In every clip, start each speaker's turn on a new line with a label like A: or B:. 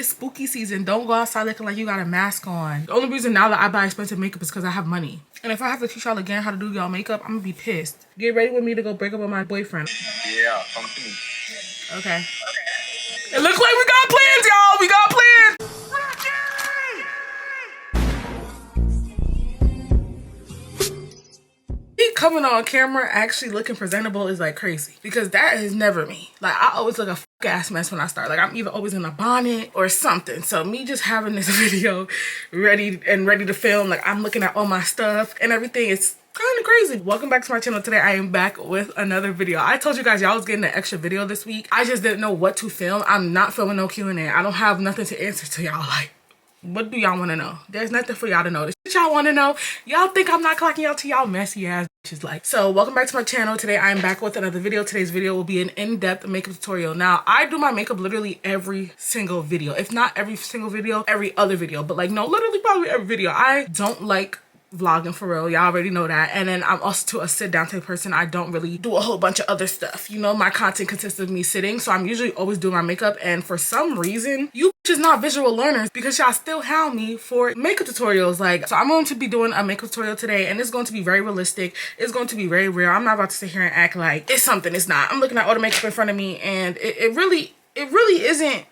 A: It's spooky season. Don't go outside looking like you got a mask on. The only reason now that I buy expensive makeup is because I have money. And if I have to teach y'all again how to do y'all makeup, I'm gonna be pissed. Get ready with me to go break up with my boyfriend.
B: Yeah, come to me.
A: Okay. It looks like we got plans, y'all. We got plans. Coming on camera actually looking presentable is like crazy, because that is never me. Like, I always look a ass mess when I start. Like, I'm either always in a bonnet or something. So me just having this video ready to film, like I'm looking at all my stuff and everything, it's kind of crazy. Welcome back to my channel. Today I am back with another video. I told you guys y'all was getting an extra video this week. I just didn't know what to film. I'm not filming no Q&A. I don't have nothing to answer to y'all. Like, what do y'all want to know? There's nothing for y'all to know. The shit y'all want to know, y'all think I'm not clocking y'all to y'all messy ass bitches. Like, so welcome back to my channel. Today I am back with another video. Today's video will be an in-depth makeup tutorial. Now, I do my makeup literally every single video. If not every single video, every other video. But like, no, literally probably every video. I don't like vlogging for real, y'all already know that. And then I'm also a sit down type person. I don't really do a whole bunch of other stuff, you know. My content consists of me sitting, so I'm usually always doing my makeup. And for some reason, you just not visual learners, because y'all still hound me for makeup tutorials. Like, so I'm going to be doing a makeup tutorial today, and it's going to be very realistic. It's going to be very real. I'm not about to sit here and act like it's something it's not. I'm looking at all the makeup in front of me, and it really isn't,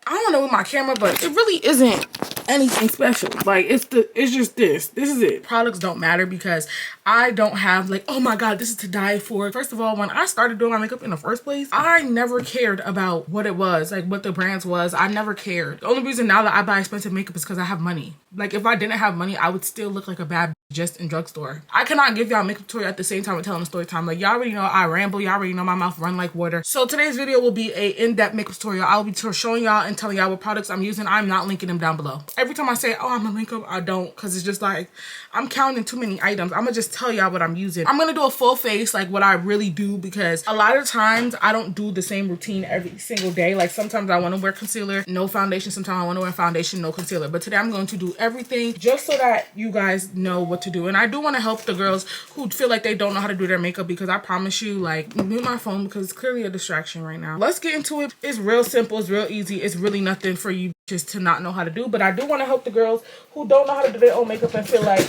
A: I don't know with my camera, but it really isn't anything special. Like, it's just this is it. Products don't matter, because I don't have like, oh my god, this is to die for. First of all, when I started doing my makeup in the first place, I never cared about what it was, like what the brands was. I never cared. The only reason now that I buy expensive makeup is because I have money. Like, if I didn't have money, I would still look like a bad just in drugstore. I cannot give y'all makeup tutorial at the same time with telling a story time. Like, y'all already know I ramble. Y'all already know my mouth run like water. So today's video will be a in-depth makeup tutorial. I'll be showing y'all and telling y'all what products I'm using. I'm not linking them down below. Every time I say, oh, I'm a makeup, I don't, because it's just like, I'm counting too many items. I'm gonna just tell y'all what I'm using. I'm gonna do a full face, like what I really do, because a lot of times I don't do the same routine every single day. Like, sometimes I want to wear concealer, no foundation. Sometimes I want to wear foundation, no concealer. But today I'm going to do everything just so that you guys know what to do. And I do want to help the girls who feel like they don't know how to do their makeup, because I promise you, like, mute my phone because it's clearly a distraction right now. Let's get into it. It's real simple. It's real easy. It's really nothing for you just to not know how to do. But I do want to help the girls who don't know how to do their own makeup and feel like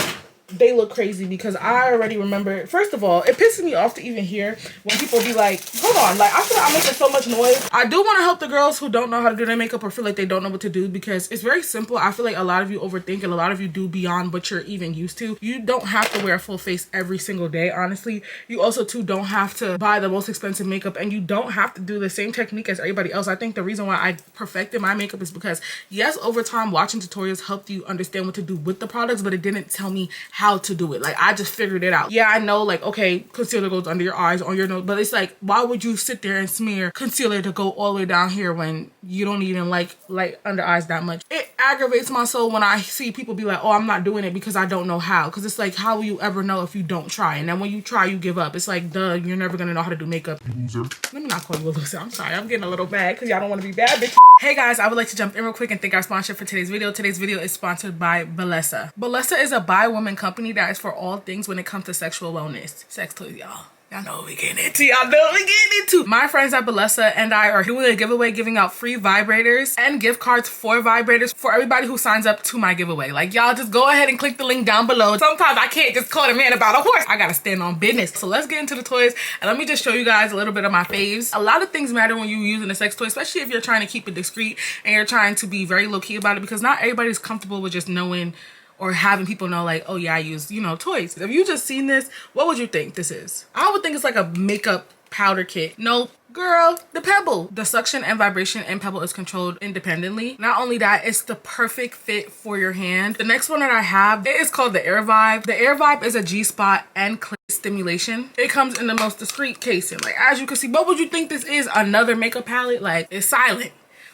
A: they look crazy, because I already remember. First of all, it pisses me off to even hear when people be like, hold on, like, I feel like I'm making so much noise. I do want to help the girls who don't know how to do their makeup or feel like they don't know what to do, because it's very simple. I feel like a lot of you overthink, and a lot of you do beyond what you're even used to. You don't have to wear a full face every single day, honestly. You also too don't have to buy the most expensive makeup, and you don't have to do the same technique as everybody else. I think the reason why I perfected my makeup is because, yes, over time watching tutorials helped you understand what to do with the products, but it didn't tell me how to do it. Like, I just figured it out. Yeah, I know, like, okay, concealer goes under your eyes, on your nose, but it's like, why would you sit there and smear concealer to go all the way down here when you don't even like under eyes that much? It aggravates my soul when I see people be like, oh, I'm not doing it because I don't know how. Because it's like, how will you ever know if you don't try? And then when you try, you give up. It's like, duh, you're never gonna know how to do makeup. Loser. Let me not call you a loser. I'm sorry, I'm getting a little mad because y'all don't want to be bad bitch. Hey guys, I would like to jump in real quick and thank our sponsor for today's video. Today's video is sponsored by Bellesa. Bellesa is a bi-woman company that is for all things when it comes to sexual wellness. Sex toys, y'all. Y'all know what we getting into. Y'all know what we getting into. My friends at Bellesa and I are doing a giveaway, giving out free vibrators and gift cards for vibrators for everybody who signs up to my giveaway. Like, y'all just go ahead and click the link down below. Sometimes I can't just call a man about a horse. I gotta stand on business. So let's get into the toys, and let me just show you guys a little bit of my faves. A lot of things matter when you're using a sex toy, especially if you're trying to keep it discreet and you're trying to be very low-key about it, because not everybody's comfortable with just knowing or having people know, like, oh yeah, I use, you know, toys. If you just seen this, what would you think this is? I would think it's like a makeup powder kit. Nope. Girl, the Pebble. The suction and vibration in Pebble is controlled independently. Not only that, it's the perfect fit for your hand. The next one that I have, it is called the Air Vibe. The Air Vibe is a G-spot and clit stimulation. It comes in the most discreet casing. Like, as you can see, what would you think this is? Another makeup palette? Like, it's silent,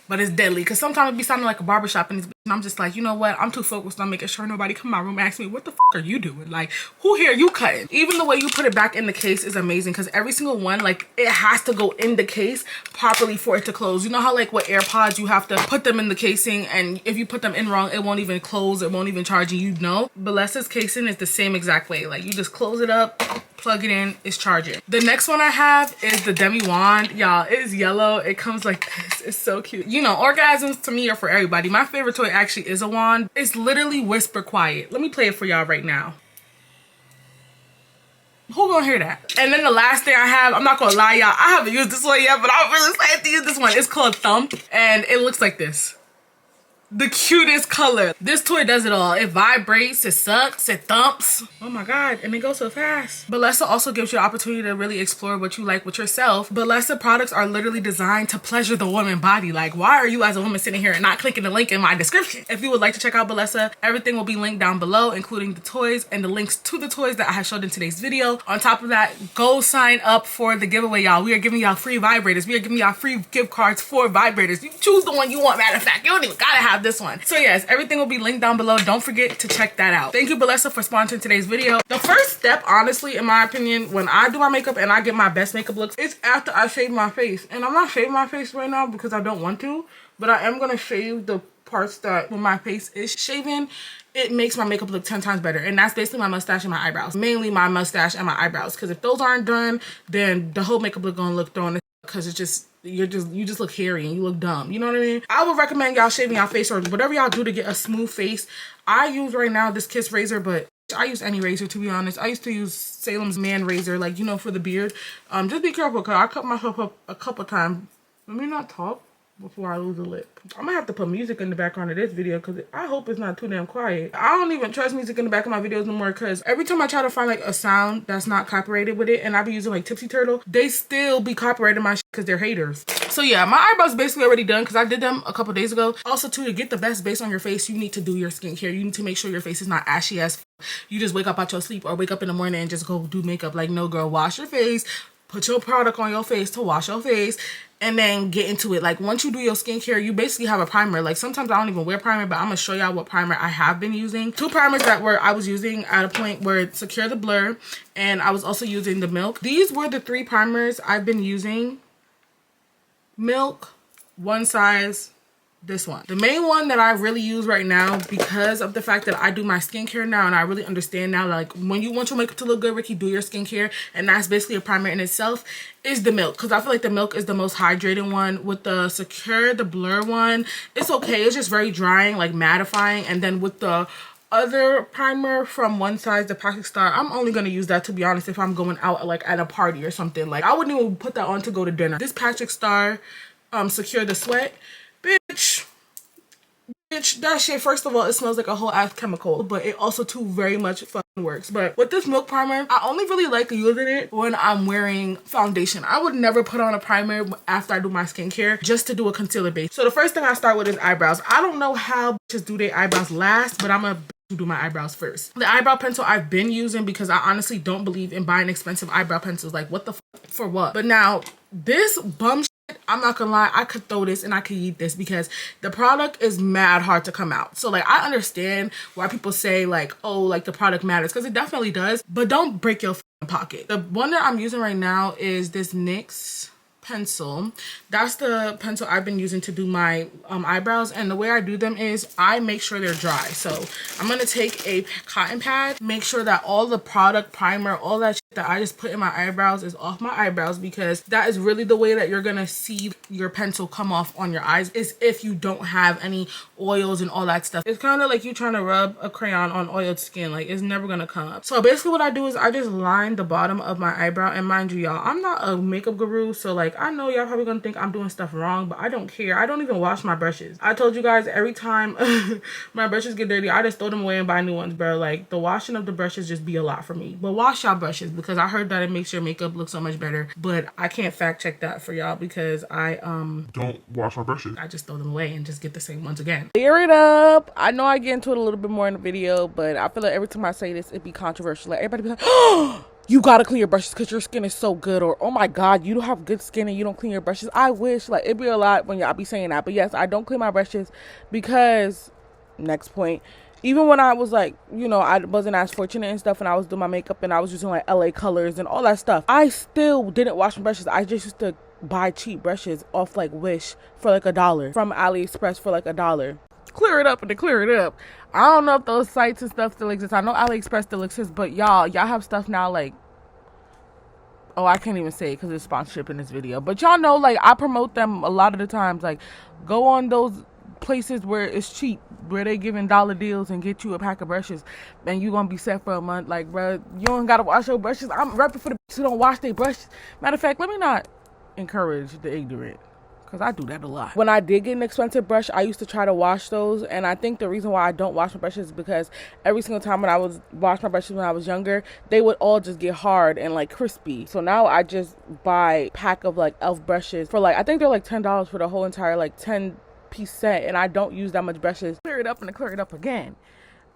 A: but it's deadly, because sometimes it be sounding like a barbershop and I'm just like, you know what, I'm too focused on making sure nobody come in my room and ask me, what the are you doing? Like, who here you cutting? Even the way you put it back in the case is amazing, because every single one, like, it has to go in the case properly for it to close. You know how, like, with AirPods, you have to put them in the casing, and if you put them in wrong, it won't even close, it won't even charge you, you know? Bellesa's casing is the same exact way. Like, you just close it up, plug it in, it's charging. The next one I have is the demi wand. Y'all, it is yellow. It comes like this. It's so cute. You know, orgasms to me are for everybody. My favorite toy actually is a wand. It's literally whisper quiet. Let me play it for y'all right now. Who gonna hear that? And then the last thing I have, I'm not gonna lie, y'all, I haven't used this one yet, but I'm really excited to use this one. It's called Thump, and it looks like this. The cutest color. This toy does it all. It vibrates, it sucks, it thumps. Oh my God, and it goes so fast. Bellesa also gives you the opportunity to really explore what you like with yourself. Bellesa products are literally designed to pleasure the woman body. Like, why are you as a woman sitting here and not clicking the link in my description? If you would like to check out Bellesa, everything will be linked down below, including the toys and the links to the toys that I have showed in today's video. On top of that, go sign up for the giveaway, y'all. We are giving y'all free vibrators. We are giving y'all free gift cards for vibrators. You choose the one you want, matter of fact. You don't even gotta have this one. So yes, everything will be linked down below. Don't forget to check that out. Thank you, Bellesa, for sponsoring today's video. The first step, honestly, in my opinion, when I do my makeup and I get my best makeup looks, it's after I shave my face. And I'm not shaving my face right now because I don't want to, but I am gonna shave the parts that when my face is shaven, it makes my makeup look 10 times better. And that's basically my mustache and my eyebrows. Mainly my mustache and my eyebrows. Because if those aren't done, then the whole makeup look gonna look thrown, because it's just, you just look hairy and you look dumb. You know what I mean? I would recommend y'all shaving y'all face or whatever y'all do to get a smooth face. I use right now this Kiss razor, but I use any razor, to be honest. I used to use Salem's Man razor, like, you know, for the beard. Just be careful, because I cut myself up a couple times. Let me not talk before I lose a lip. I'm gonna have to put music in the background of this video, because I hope it's not too damn quiet. I don't even trust music in the back of my videos no more, because every time I try to find like a sound that's not copyrighted with it, and I be using like Tipsy Turtle, they still be copyrighting my shit because they're haters. So yeah, my eyebrows basically already done because I did them a couple days ago. Also too, to get the best base on your face, you need to do your skincare. You need to make sure your face is not ashy as you just wake up out your sleep or wake up in the morning and just go do makeup. Like, no girl, wash your face, put your product on your face to wash your face, and then get into it. Like, once you do your skincare, you basically have a primer. Like, sometimes I don't even wear primer, but I'm gonna show y'all what primer I have been using. Two primers that I was using at a point were Secure the Blur, and I was also using the Milk. These were the three primers I've been using. Milk, One Size, this one. The main one that I really use right now, because of the fact that I do my skincare now and I really understand now, like, when you want your makeup to look good, Rykky, do your skincare, and that's basically a primer in itself, is the Milk. Because I feel like the Milk is the most hydrating one. With the Secure the Blur one, it's okay. It's just very drying, like mattifying. And then with the other primer from One Size, the Plastic Star, I'm only gonna use that, to be honest, if I'm going out like at a party or something. Like, I wouldn't even put that on to go to dinner. This Plastic Star Secure the Sweat, bitch, that shit, first of all, it smells like a whole ass chemical, but it also too very much fucking works. But with this Milk primer, I only really like using it when I'm wearing foundation. I would never put on a primer after I do my skincare just to do a concealer base. So the first thing I start with is eyebrows. I don't know how bitches do their eyebrows last, but I'm a do my eyebrows first. The eyebrow pencil I've been using, because I honestly don't believe in buying expensive eyebrow pencils. Like, what the for what? But now this bum shit, I'm not gonna lie, I could throw this and I could eat this, because the product is mad hard to come out. So like, I understand why people say like, oh, like the product matters, because it definitely does, but don't break your pocket. The one that I'm using right now is this NYX pencil. That's the pencil I've been using to do my eyebrows, and the way I do them is I make sure they're dry. So I'm gonna take a cotton pad, make sure that all the product, primer, all that shit that I just put in my eyebrows is off my eyebrows, because that is really the way that you're gonna see your pencil come off on your eyes, is if you don't have any oils and all that stuff. It's kind of like you trying to rub a crayon on oiled skin. Like, it's never gonna come up. So basically what I do is I just line the bottom of my eyebrow, and mind you, y'all, I'm not a makeup guru, so like, I know y'all probably gonna think I'm doing stuff wrong, but I don't care. I don't even wash my brushes. I told you guys, every time my brushes get dirty, I just throw them away and buy new ones, bro. Like, the washing of the brushes just be a lot for me. But wash y'all brushes, because I heard that it makes your makeup look so much better, but I can't fact check that for y'all, because I don't wash my brushes. I just throw them away and just get the same ones again. Clear it up. I know I get into it a little bit more in the video, but I feel like every time I say this, it'd be controversial. Like, everybody be like, oh, you gotta clean your brushes because your skin is so good, or oh my god, you don't have good skin and you don't clean your brushes. I wish, like, it'd be a lot when y'all be saying that, but yes, I don't clean my brushes because, next point, even when I was like, you know, I wasn't as fortunate and stuff, and I was doing my makeup and I was using like LA colors and all that stuff, I still didn't wash my brushes. I just used to buy cheap brushes off like Wish for like $1, from AliExpress for like $1. Clear it up and to clear it up. I don't know if those sites and stuff still exist. I know AliExpress still exists, but y'all have stuff now like Oh, I can't even say it because it's sponsorship in this video. But y'all know, like, I promote them a lot of the times. Like, go on those places where it's cheap, where they giving dollar deals and get you a pack of brushes, and you gonna be set for a month. Like, bro, you don't gotta wash your brushes. I'm repping for the who don't wash their brushes. Matter of fact, let me not encourage the ignorant, because I do that a lot. When I did get an expensive brush, I used to try to wash those, and I think the reason why I don't wash my brushes is because every single time when I was wash my brushes when I was younger, they would all just get hard and like crispy. So now I just buy a pack of like elf brushes for like, I think they're like $10 for the whole entire like 10-piece set, and I don't use that much brushes. Clear it up and clear it up again.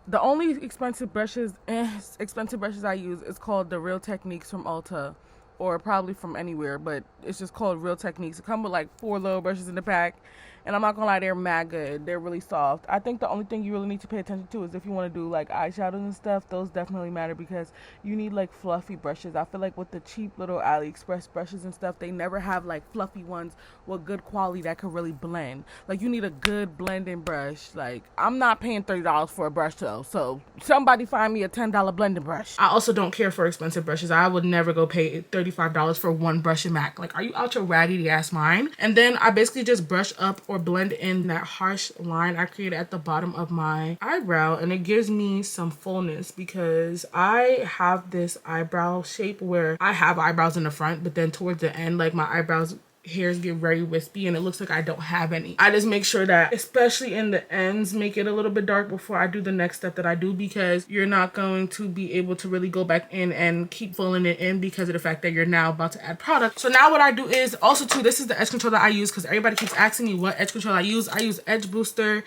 A: The only expensive brushes I use is called the Real Techniques from Ulta, or probably from anywhere, but it's just called Real Techniques. It come with like 4 little brushes in the pack, and I'm not gonna lie, they're mad good. They're really soft. I think the only thing you really need to pay attention to is if you want to do like eyeshadows and stuff. Those definitely matter because you need like fluffy brushes. I feel like with the cheap little AliExpress brushes and stuff, they never have like fluffy ones with good quality that could really blend. Like, you need a good blending brush. Like, I'm not paying $30 for a brush though, so somebody find me a $10 blending brush. I also don't care for expensive brushes. I would never go pay $35 for one brush and MAC. Like, are you out your raggedy ass mind? And then I basically just brush up or blend in that harsh line I created at the bottom of my eyebrow, and it gives me some fullness because I have this eyebrow shape where I have eyebrows in the front, but then towards the end, like, my eyebrows hairs get very wispy and it looks like I don't have any. I just make sure that, especially in the ends, make it a little bit dark before I do the next step that I do, because you're not going to be able to really go back in and keep filling it in because of the fact that you're now about to add product. So now what I do is, also too, this is the edge control that I use because everybody keeps asking me what edge control I use. I use Edge Booster.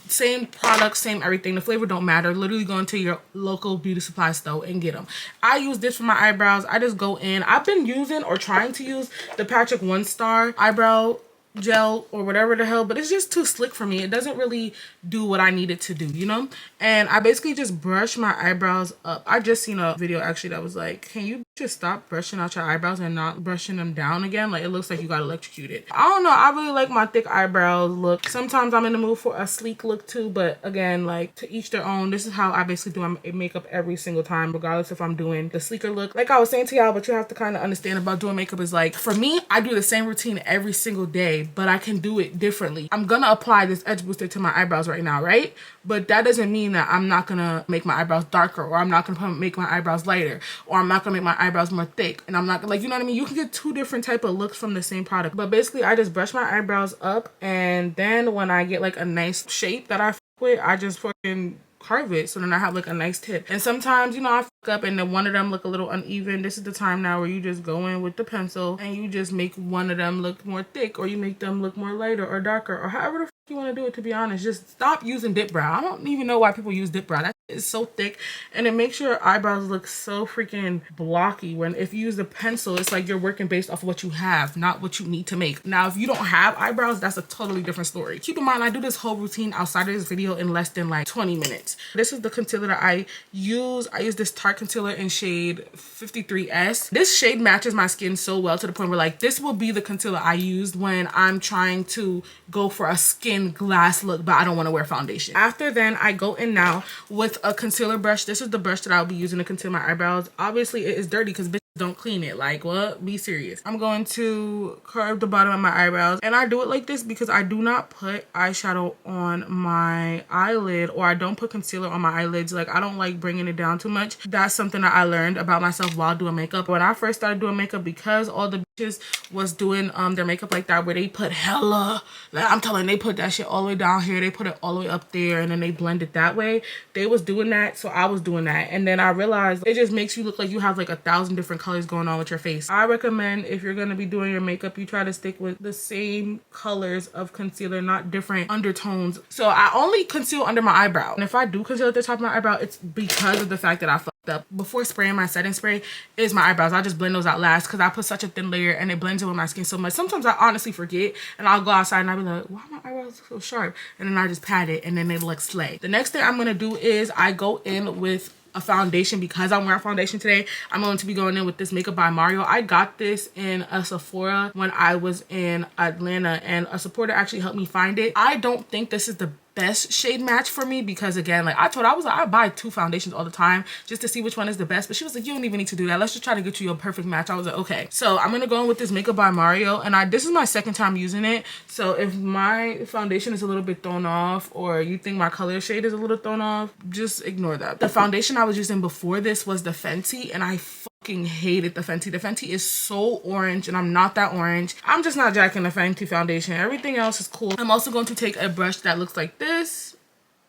A: Same product, same everything. The flavor don't matter. Literally go into your local beauty supply store and get them. I use this for my eyebrows. I just go in. I've been using or trying to use the Patrick 1-Star eyebrow gel or whatever the hell, but it's just too slick for me. It doesn't really do what I need it to do, you know? And I basically just brush my eyebrows up. I just seen a video actually that was like, can you just stop brushing out your eyebrows and not brushing them down again? Like, it looks like you got electrocuted. I don't know, I really like my thick eyebrows look. Sometimes I'm in the mood for a sleek look too, but again, like, to each their own. This is how I basically do my makeup every single time, regardless if I'm doing the sleeker look. Like I was saying to y'all, but you have to kind of understand about doing makeup is like, for me, I do the same routine every single day, but I can do it differently. I'm gonna apply this edge booster to my eyebrows right now, right? But that doesn't mean that I'm not gonna make my eyebrows darker, or I'm not gonna make my eyebrows lighter, or I'm not gonna make my eyebrows more thick, and I'm not, like, you know what I mean? You can get 2 different type of looks from the same product. But basically, I just brush my eyebrows up, and then when I get like a nice shape that I f with, I just fucking carve it, so then I have like a nice tip. And sometimes, you know, I fuck up and then one of them look a little uneven. This is the time now where you just go in with the pencil and you just make one of them look more thick, or you make them look more lighter or darker, or however the fuck you want to do it. To be honest, just stop using dip brow. I don't even know why people use dip brow. That is so thick, and it makes your eyebrows look so freaking blocky. When if you use a pencil, it's like you're working based off of what you have, not what you need to make. Now, if you don't have eyebrows, that's a totally different story. Keep in mind, I do this whole routine outside of this video in less than like 20 minutes. This is the concealer that I use. I use this Tarte concealer in shade 53S. This shade matches my skin so well to the point where, like, this will be the concealer I used when I'm trying to go for a skin glass look, but I don't want to wear foundation. After then, I go in now with a concealer brush. This is the brush that I'll be using to conceal my eyebrows. Obviously, it is dirty because bitches don't clean it. Like, what? Be serious. I'm going to curve the bottom of my eyebrows, and I do it like this because I do not put eyeshadow on my eyelid, or I don't put concealer on my eyelids. Like, I don't like bringing it down too much. That's something that I learned about myself while doing makeup. When I first started doing makeup, because all the bitches was doing their makeup like that, where they put hella, like, I'm telling you, they put that shit all the way down here, they put it all the way up there, and then they blend it that way. They was doing that, so I was doing that, and then I realized it just makes you look like you have like 1,000 different colors going on with your face. I recommend, if you're gonna be doing your makeup, you try to stick with the same colors of concealer, not different undertones. So I only conceal under my eyebrow, and if I do conceal at the top of my eyebrow, it's because of the fact that I fucked up. Before spraying my setting spray is my eyebrows. I just blend those out last because I put such a thin layer and it blends in with my skin so much. Sometimes I honestly forget, and I'll go outside and I'll be like, why are my eyebrows so sharp? And then I just pat it and then they look slay. The next thing I'm gonna do is I go in with a foundation. Because I'm wearing foundation today, I'm going to be going in with this Makeup by Mario. I got this in a Sephora when I was in Atlanta, and a supporter actually helped me find it. I don't think this is the best shade match for me, because again, like I told her, I buy 2 foundations all the time just to see which one is the best, but she was like, you don't even need to do that, let's just try to get you a perfect match. I was like, okay. So I'm gonna go in with this Makeup by Mario, and this is my second time using it, so if my foundation is a little bit thrown off or you think my color shade is a little thrown off, just ignore that. The foundation I was using before this was the Fenty, and I fucking hated the Fenty. The Fenty is so orange and I'm not that orange. I'm just not jacking the Fenty foundation. Everything else is cool. I'm also going to take a brush that looks like this.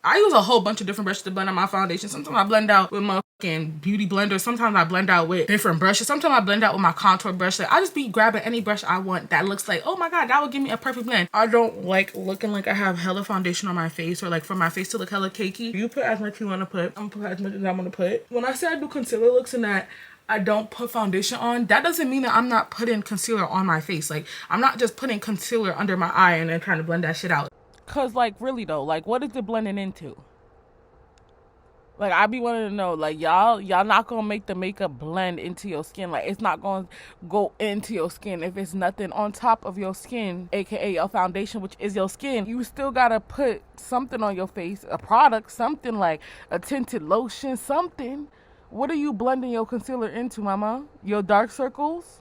A: I use a whole bunch of different brushes to blend out my foundation. Sometimes I blend out with my fucking beauty blender. Sometimes I blend out with different brushes. Sometimes I blend out with my contour brush. Like, I just be grabbing any brush I want that looks like, oh my god, that would give me a perfect blend. I don't like looking like I have hella foundation on my face, or like for my face to look hella cakey. You put as much you want to put. I'm gonna put as much as I want to put. When I say I do concealer looks and that I don't put foundation on, that doesn't mean that I'm not putting concealer on my face. Like, I'm not just putting concealer under my eye and then trying to blend that shit out. Cause like really though, like what is it blending into? Like, I be wanting to know, like, y'all not gonna make the makeup blend into your skin. Like, it's not gonna go into your skin if it's nothing on top of your skin, aka your foundation, which is your skin. You still gotta put something on your face, a product, something like a tinted lotion, something. What are you blending your concealer into, mama? Your dark circles?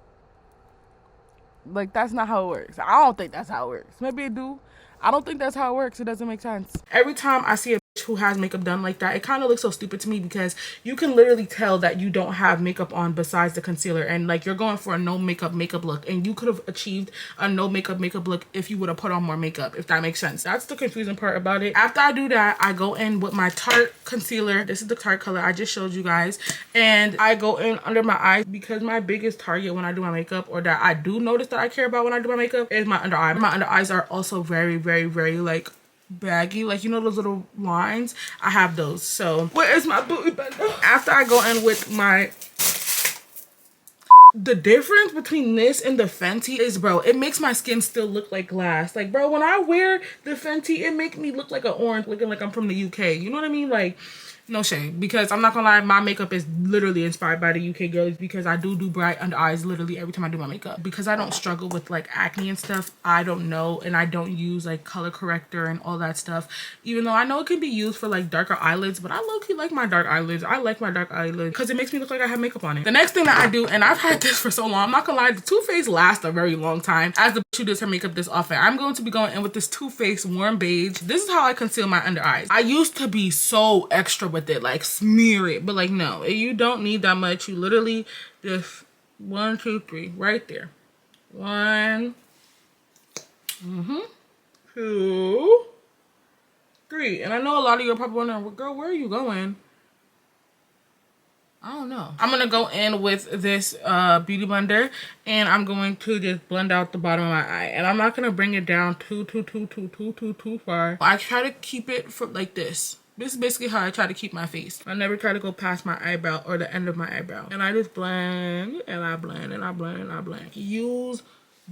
A: Like, that's not how it works. I don't think that's how it works. Maybe it do. I don't think that's how it works. It doesn't make sense. Every time I see a bitch who has makeup done like that, it kind of looks so stupid to me, because you can literally tell that you don't have makeup on besides the concealer, and like you're going for a no makeup look, and you could have achieved a no makeup look if you would have put on more makeup, if that makes sense. That's the confusing part about it. After I do that, I go in with my Tarte concealer. This is the Tarte color I just showed you guys, and I go in under my eyes, because my biggest target when I do my makeup, or that I do notice that I care about when I do my makeup, is my under eye. My under eyes are also very, very, very like baggy, like, you know those little lines? I have those. So where is my booty bender? After I go in with my, the difference between this and the Fenty is, bro, it makes my skin still look like glass. Like, bro, when I wear the Fenty, it make me look like an orange, looking like I'm from the UK. You know what I mean? Like, no shame, because I'm not gonna lie, my makeup is literally inspired by the UK girlies, because I do bright under eyes literally every time I do my makeup. Because I don't struggle with like acne and stuff, I don't know, and I don't use like color corrector and all that stuff, even though I know it can be used for like darker eyelids, but I low-key like my dark eyelids. I like my dark eyelids because it makes me look like I have makeup on it. The next thing that I do, and I've had this for so long, I'm not gonna lie, the Too Faced lasts a very long time. As the bitch who does her makeup this often, I'm going to be going in with this Too Faced warm beige. This is how I conceal my under eyes. I used to be so extra with it, like smear it, but like no, you don't need that much. You literally just 1, 2, 3 right there. 1, 2, 3. And I know a lot of you are probably wondering, well, girl, where are you going? I don't know. I'm gonna go in with this beauty blender, and I'm going to just blend out the bottom of my eye, and I'm not gonna bring it down too far. I try to keep it for like this. This is basically how I try to keep my face. I never try to go past my eyebrow or the end of my eyebrow. And I just blend, and I blend, and I blend, and I blend. Use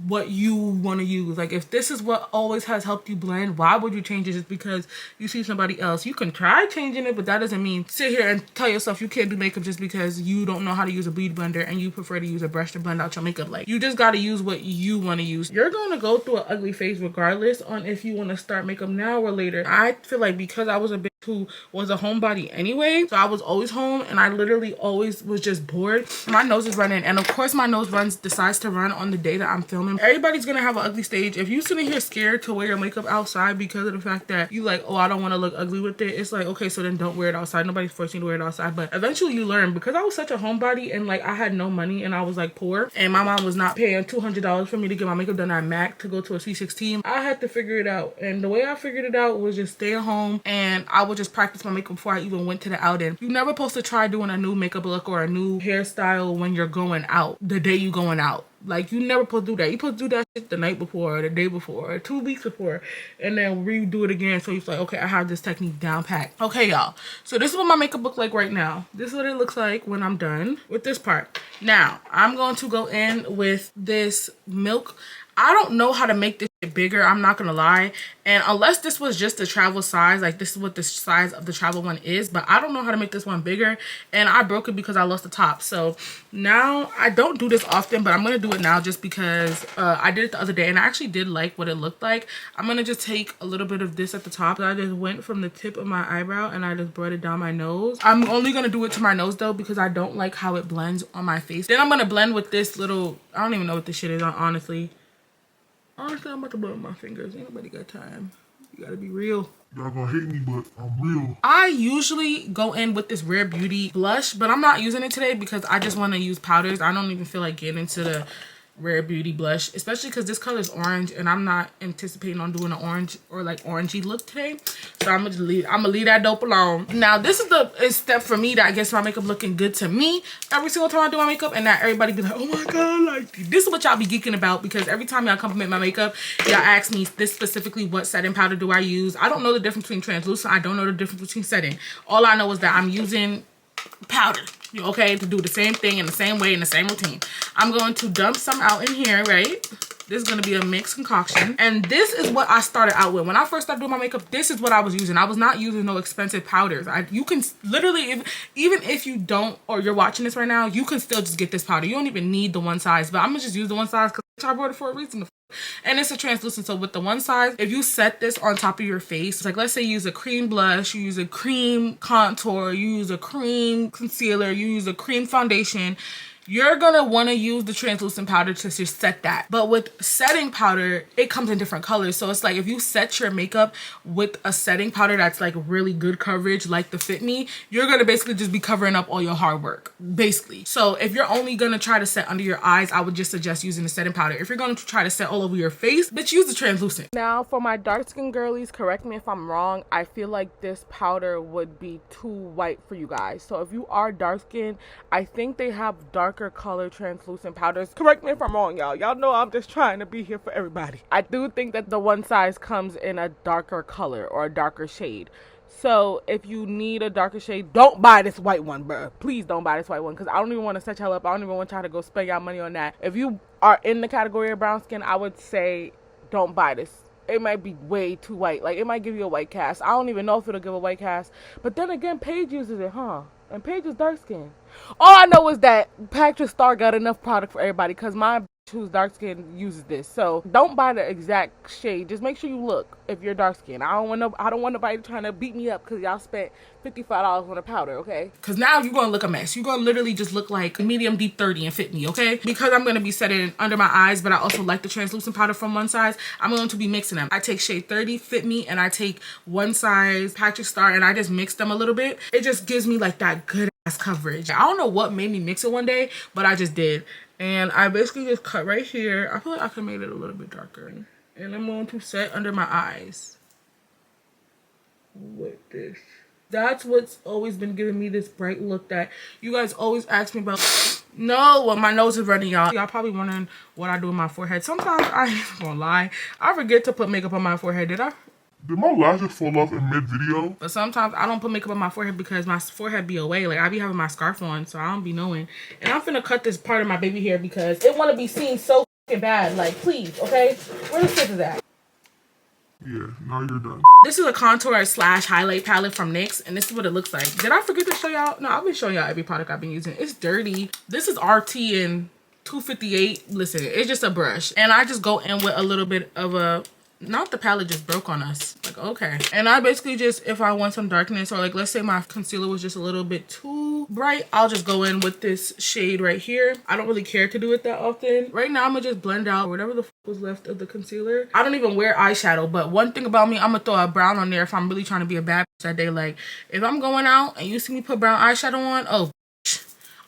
A: what you want to use. Like, if this is what always has helped you blend, why would you change it just because you see somebody else? You can try changing it, but that doesn't mean sit here and tell yourself you can't do makeup just because you don't know how to use a beauty blender and you prefer to use a brush to blend out your makeup. Like, you just got to use what you want to use. You're going to go through an ugly phase regardless on if you want to start makeup now or later. I feel like because I was a bitch who was a homebody anyway, so I was always home, and I literally always was just bored. My nose is running, and of course my nose decides to run on the day that I'm filming. Everybody's gonna have an ugly stage. If you sitting here scared to wear your makeup outside because of the fact that you like, oh, I don't want to look ugly with it, it's like, okay, so then don't wear it outside. Nobody's forcing you to wear it outside. But eventually you learn, because I was such a homebody and like I had no money and I was like poor, and my mom was not paying $200 for me to get my makeup done at MAC to go to a C16. I had to figure it out, and the way I figured it out was just stay at home, and I would just practice my makeup before I even went to the outing. You're never supposed to try doing a new makeup look or a new hairstyle when you're going out, the day you going out. Like, you never supposed to do that. You supposed to do that shit the night before or the day before or 2 weeks before, and then redo it again. So you're like, okay, I have this technique down packed. Okay, y'all. So this is what my makeup looks like right now. This is what it looks like when I'm done with this part. Now, I'm going to go in with this milk. I don't know how to make this bigger, I'm not gonna lie. And unless this was just the travel size, like this is what the size of the travel one is, but I don't know how to make this one bigger, and I broke it because I lost the top. So now I don't do this often, but I'm gonna do it now just because I did it the other day and I actually did like what it looked like. I'm gonna just take a little bit of this at the top. I just went from the tip of my eyebrow and I just brought it down my nose. I'm only gonna do it to my nose though because I don't like how it blends on my face. Then I'm gonna blend with this little, I don't even know what this shit is, honestly. Honestly, I'm about to blow my fingers. Ain't nobody got time. You gotta be real. Y'all gonna hate me, but I'm real. I usually go in with this Rare Beauty blush, but I'm not using it today because I just want to use powders. I don't even feel like getting into the Rare Beauty blush, especially because this color is orange and I'm not anticipating on doing an orange or like orangey look today. So I'm gonna leave that dope alone. Now this is the step for me that gets my makeup looking good to me every single time I do my makeup, and that everybody be like, oh my god, like this is what y'all be geeking about, because every time y'all compliment my makeup, y'all ask me this specifically, what setting powder do I use? I don't know the difference between translucent. I don't know the difference between setting. All I know is that I'm using powder, okay, to do the same thing in the same way in the same routine. I'm going to dump some out in here, right? This is going to be a mixed concoction, and this is what I started out with. When I first started doing my makeup, this is what I was using. I was not using no expensive powders. You can literally, even if you don't, or you're watching this right now, you can still just get this powder. You don't even need the one size, but I'm gonna just use the one size because I bought it for a reason. And it's a translucent, so with the one size, if you set this on top of your face, like let's say you use a cream blush, you use a cream contour, you use a cream concealer, you use a cream foundation, you're gonna want to use the translucent powder to just set that. But with setting powder, it comes in different colors. So it's like if you set your makeup with a setting powder that's like really good coverage, like the Fit Me, you're gonna basically just be covering up all your hard work, basically. So if you're only gonna try to set under your eyes, I would just suggest using the setting powder. If you're gonna try to set all over your face, bitch, use the translucent. Now for my dark skin girlies, correct me if I'm wrong, I feel like this powder would be too white for you guys. So if you are dark skinned, I think they have darker color translucent powders. Correct me if I'm wrong, y'all. Y'all know I'm just trying to be here for everybody. I do think that the one size comes in a darker color or a darker shade. So if you need a darker shade, don't buy this white one, bruh. Please don't buy this white one, because I don't even want to set y'all up. I don't even want y'all to go spend y'all money on that. If you are in the category of brown skin, I would say don't buy this. It might be way too white. Like, it might give you a white cast. I don't even know if it'll give a white cast. But then again, Paige uses it, huh? And Paige is dark skin. All I know is that Patrick Star got enough product for everybody, because my who's dark skinned uses this. So don't buy the exact shade. Just make sure you look if you're dark skinned. I don't want nobody trying to beat me up because y'all spent $55 on a powder, okay? Because now you're gonna look a mess. You're gonna literally just look like medium deep 30 and Fit Me, okay? Because I'm gonna be setting under my eyes, but I also like the translucent powder from one size, I'm going to be mixing them. I take shade 30 Fit Me, and I take one size Patrick Star, and I just mix them a little bit. It just gives me like that good ass coverage. I don't know what made me mix it one day, but I just did. And I basically just cut right here. I feel like I could make it a little bit darker. And I'm going to set under my eyes with this. That's what's always been giving me this bright look that you guys always ask me about. No, well, my nose is running, y'all. Y'all probably wondering what I do with my forehead. Sometimes I ain't gonna lie, I forget to put makeup on my forehead. Did I? Did my lashes fall off in mid-video? But sometimes I don't put makeup on my forehead because my forehead be away. Like, I be having my scarf on, so I don't be knowing. And I'm finna cut this part of my baby hair because it want to be seen so fucking bad. Like, please, okay? Where the scissors at? Yeah, now you're done. This is a contour slash highlight palette from NYX, and this is what it looks like. Did I forget to show y'all? No, I've been showing y'all every product I've been using. It's dirty. This is RT and 258. Listen, it's just a brush. And I just go in with a little bit of a... Not the palette just broke on us. Like, okay. And I basically just, if I want some darkness, or like, let's say my concealer was just a little bit too bright, I'll just go in with this shade right here. I don't really care to do it that often. Right now, I'm gonna just blend out whatever the was left of the concealer. I don't even wear eyeshadow, but one thing about me, I'm gonna throw a brown on there if I'm really trying to be a bad bitch that day. Like, if I'm going out and you see me put brown eyeshadow on, oh,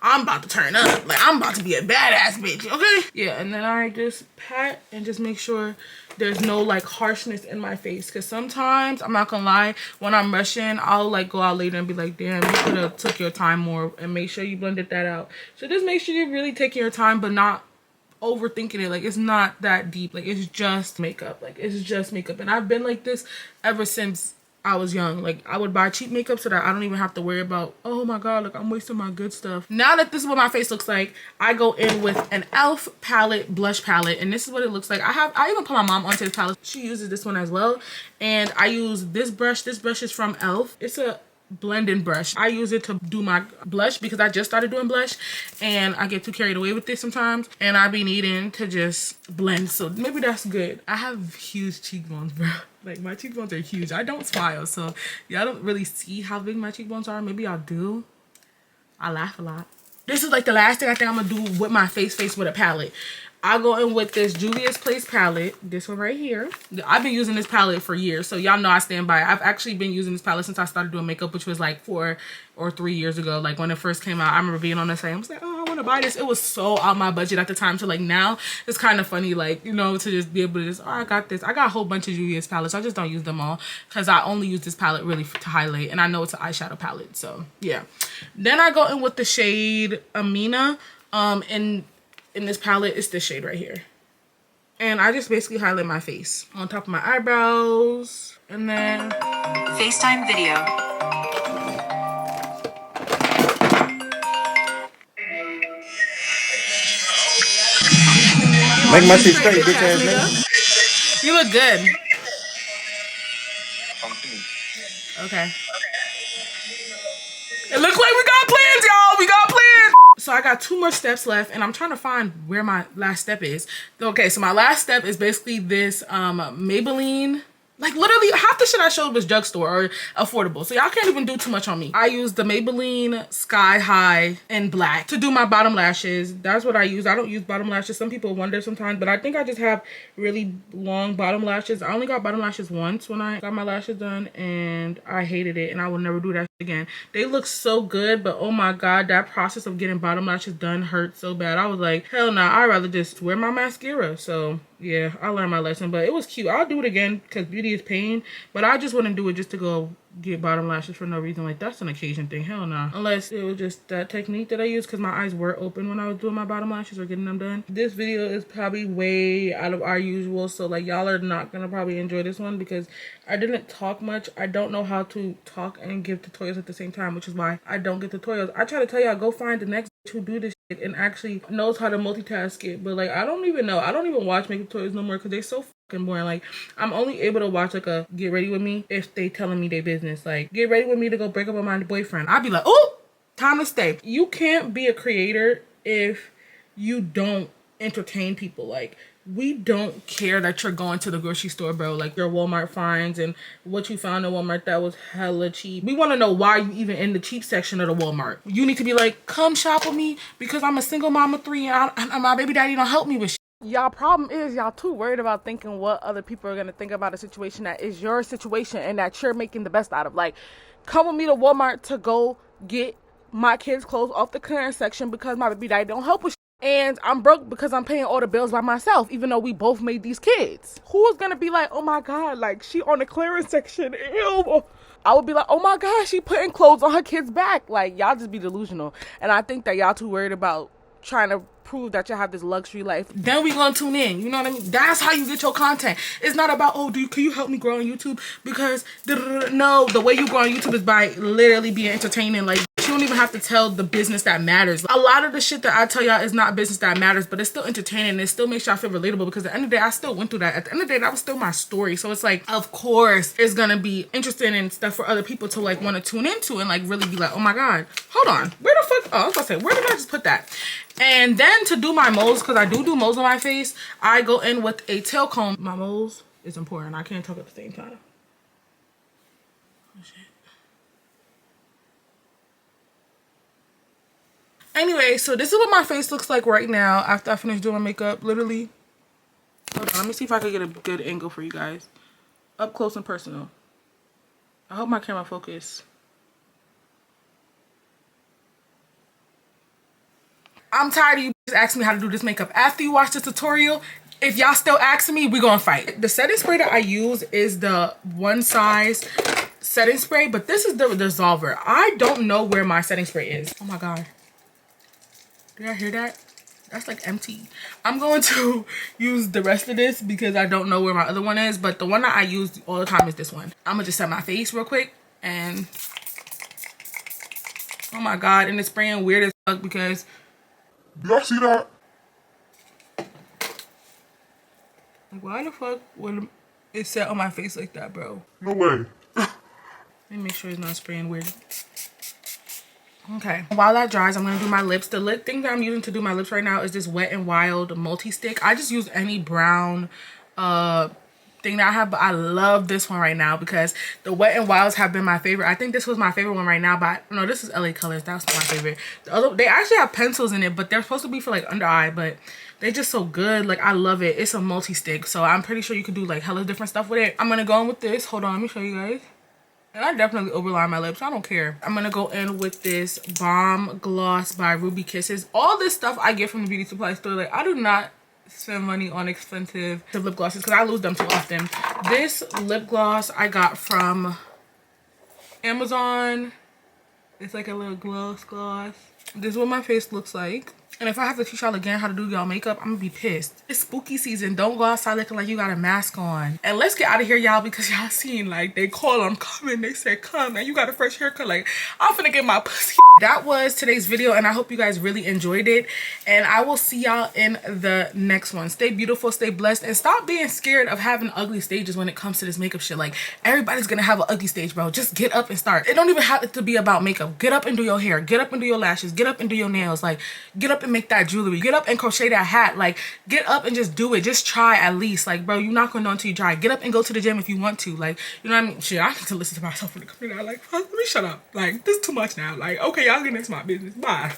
A: I'm about to turn up. Like, I'm about to be a badass bitch, okay? Yeah, and then I just pat and just make sure there's no like harshness in my face, because sometimes, I'm not gonna lie, when I'm rushing, I'll like go out later and be like, damn, you could have took your time more, and make sure you blended that out. So just make sure you're really taking your time, but not overthinking it. Like, it's not that deep. Like, it's just makeup. Like, it's just makeup. And I've been like this ever since I was young. Like, I would buy cheap makeup so that I don't even have to worry about, oh my god, like I'm wasting my good stuff. Now that this is what my face looks like, I go in with an e.l.f. palette, blush palette, and this is what it looks like. I even put my mom onto this palette. She uses this one as well, and I use this brush. This brush is from e.l.f. It's a blending brush. I use it to do my blush because I just started doing blush and I get too carried away with this sometimes, and I be needing to just blend, so maybe that's good. I have huge cheekbones, bro. Like, my cheekbones are huge. I don't smile, so y'all don't really see how big my cheekbones are. Maybe y'all do. I laugh a lot. This is like the last thing I think I'm gonna do with my face with a palette. I'll go in with this Juvia's Place palette, this one right here. I've been using this palette for years, so y'all know I stand by it. I've actually been using this palette since I started doing makeup, which was like 4 or 3 years ago. Like, when it first came out, I remember being on the site. I was like, oh, I want to buy this. It was so out my budget at the time. So like, now it's kind of funny, like, you know, to just be able to just, oh, I got this. I got a whole bunch of Juvia's palettes. I just don't use them all because I only use this palette really to highlight, and I know it's an eyeshadow palette. So yeah. Then I go in with the shade Amina. In this palette, it's this shade right here. And I just basically highlight my face on top of my eyebrows. And then
B: FaceTime video.
C: Make my shit straight, bitch ass nigga.
A: You look good. Okay. It looks like we got plans, y'all. We got plans. So I got 2 more steps left, and I'm trying to find where my last step is. Okay, so my last step is basically this Maybelline. Like, literally half the shit I showed was drugstore or affordable, so y'all can't even do too much on me. I use the Maybelline Sky High in black to do my bottom lashes. That's what I use. I don't use bottom lashes. Some people wonder sometimes, but I think I just have really long bottom lashes. I only got bottom lashes once when I got my lashes done, and I hated it, and I will never do that again. They look so good, but oh my god, that process of getting bottom lashes done hurt so bad. I was like, hell no, I'd rather just wear my mascara. So yeah, I learned my lesson, but it was cute. I'll do it again because beauty is pain, but I just wouldn't do it just to go get bottom lashes for no reason. Like, that's an occasion thing. Hell no. Unless it was just that technique that I used because my eyes were open when I was doing my bottom lashes or getting them done. This video is probably way out of our usual, so like, y'all are not gonna probably enjoy this one because I didn't talk much. I don't know how to talk and give tutorials at the same time, which is why I don't get tutorials. I try to tell y'all, go find the next bitch who do this shit and actually knows how to multitask it, but like, I don't even know. I don't even watch makeup tutorials no more because they're so fucking boring. Like, I'm only able to watch like a get ready with me if they telling me their business. Like, get ready with me to go break up with my boyfriend. I'd be like, oh, time to stay. You can't be a creator if you don't entertain people. Like, we don't care that you're going to the grocery store, bro. Like, your Walmart finds and what you found in Walmart that was hella cheap. We want to know why you even in the cheap section of the Walmart. You need to be like, come shop with me because I'm a single mom of 3 and my baby daddy don't help me with shit. Y'all problem is y'all too worried about thinking what other people are gonna think about a situation that is your situation and that you're making the best out of. Like, come with me to Walmart to go get my kids' clothes off the clearance section because my baby daddy don't help with shit. And I'm broke because I'm paying all the bills by myself, even though we both made these kids. Who's gonna be like, oh my god, like, she on the clearance section, ew. I would be like, oh my god, she putting clothes on her kids' back. Like, y'all just be delusional. And I think that y'all too worried about trying to prove that you have this luxury life. Then we gonna tune in, you know what I mean? That's how you get your content. It's not about, oh, can you help me grow on YouTube? Because no, the way you grow on YouTube is by literally being entertaining. Like, you don't even have to tell the business that matters. A lot of the shit that I tell y'all is not business that matters, but it's still entertaining. It still makes y'all feel relatable because at the end of the day, I still went through that. At the end of the day, that was still my story. So it's like, of course, it's gonna be interesting and stuff for other people to like want to tune into and like really be like, oh my god, hold on, where the fuck? Oh, I was gonna say, where did I just put that? And then to do my moles, because I do moles on my face, I go in with a tail comb. My moles is important. I can't talk at the same time. Oh, shit. Anyway, so this is what my face looks like right now after I finish doing my makeup, literally. Hold on, let me see if I can get a good angle for you guys. Up close and personal. I hope my camera focus. I'm tired of you asking me how to do this makeup. After you watch this tutorial, if y'all still asking me, we gonna fight. The setting spray that I use is the One Size setting spray, but this is the dissolver. I don't know where my setting spray is. Oh my god. Did I hear that? That's like empty. I'm going to use the rest of this because I don't know where my other one is, but the one that I use all the time is this one. I'm gonna just set my face real quick and oh my god, and it's spraying weird as fuck because
C: Y'all see that?
A: like, why the fuck would it set on my face like that, bro?
C: No way.
A: Let me make sure it's not spraying weird. Okay, while that dries, I'm gonna do my lips. The lip thing that I'm using to do my lips right now is this Wet n Wild multi-stick. I just use any brown thing that I have, but I love this one right now because the Wet n Wilds have been my favorite. I think this was my favorite one right now, but no, this is LA Colors. That's my favorite. The other, they actually have pencils in it, but they're supposed to be for like under eye, but they're just so good. Like, I love it. It's a multi-stick, so I'm pretty sure you could do like hella different stuff with it. I'm gonna go in with this. Hold on, let me show you guys. And I definitely overline my lips. I don't care. I'm gonna go in with this Bomb Gloss by Ruby Kisses. All this stuff I get from the beauty supply store. Like, I do not spend money on expensive lip glosses because I lose them too often. This lip gloss I got from Amazon. It's like a little gloss. This is what my face looks like. And if I have to teach y'all again how to do y'all makeup, I'm gonna be pissed. It's spooky season. Don't go outside looking like you got a mask on. And let's get out of here, y'all, because y'all seen like they call I'm coming. They said come and you got a fresh haircut. Like, I'm finna get my pussy. That was today's video and I hope you guys really enjoyed it. And I will see y'all in the next one. Stay beautiful, stay blessed, and stop being scared of having ugly stages when it comes to this makeup shit. Like, everybody's gonna have an ugly stage, bro. Just get up and start. It don't even have to be about makeup. Get up and do your hair. Get up and do your lashes. Get up and do your nails. Like, get up and make that jewelry. Get up and crochet that hat. Like, get up and just do it. Just try at least. Like, bro, you're not gonna know until you try. Get up and go to the gym if you want to. Like, you know what I mean? Shit, I need to listen to myself in the computer. Like, fuck, let me shut up. Like, this is too much now. Like, okay, y'all get into my business. Bye.